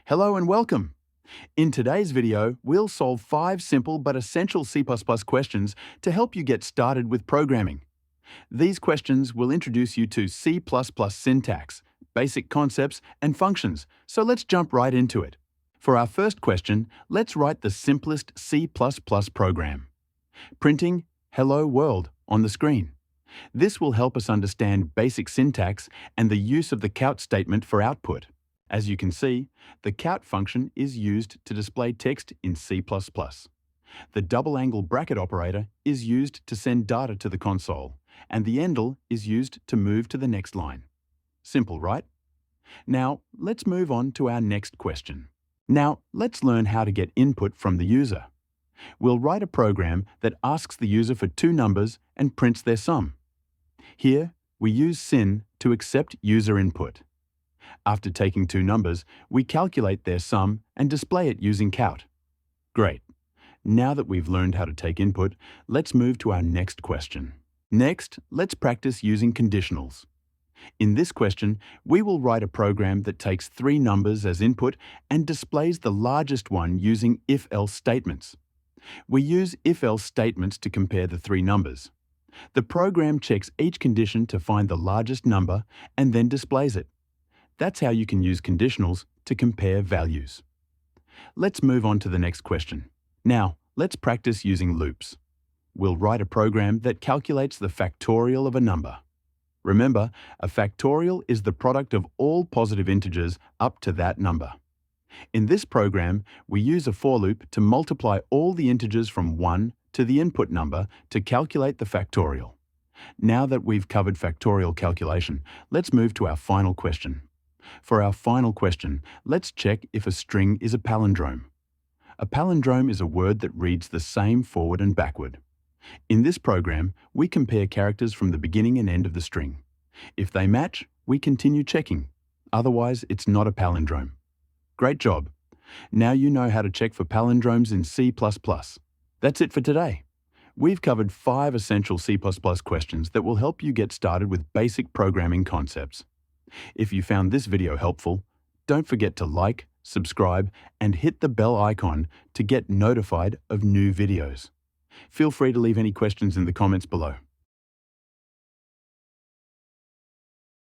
Hello and welcome. In today's video, we'll solve 5 simple but essential C++ questions to help you get started with programming. These questions will introduce you to C++ syntax, basic concepts, and functions, so let's jump right into it. For our first question, let's write the simplest C++ program, printing "Hello World" on the screen. This will help us understand basic syntax and the use of the count statement for output. As you can see, the count function is used to display text in C++. The double-angle bracket operator is used to send data to the console, and the endl is used to move to the next line. Simple, right? Now, let's move on to our next question. Now, let's learn how to get input from the user. We'll write a program that asks the user for 2 numbers and prints their sum. Here, we use sin to accept user input. After taking 2 numbers, we calculate their sum and display it using count. Great. Now that we've learned how to take input, let's move to our next question. Next, let's practice using conditionals. In this question, we will write a program that takes 3 numbers as input and displays the largest one using if-else statements. We use if-else statements to compare the 3 numbers. The program checks each condition to find the largest number and then displays it. That's how you can use conditionals to compare values. Let's move on to the next question. Now, let's practice using loops. We'll write a program that calculates the factorial of a number. Remember, a factorial is the product of all positive integers up to that number. In this program, we use a for loop to multiply all the integers from 1 to the input number to calculate the factorial. Now that we've covered factorial calculation, let's move to our final question. For our final question, let's check if a string is a palindrome. A palindrome is a word that reads the same forward and backward. In this program, we compare characters from the beginning and end of the string. If they match, we continue checking. Otherwise, it's not a palindrome. Great job! Now you know how to check for palindromes in C++. That's it for today. We've covered 5 essential C++ questions that will help you get started with basic programming concepts. If you found this video helpful, don't forget to like, subscribe, and hit the bell icon to get notified of new videos. Feel free to leave any questions in the comments below.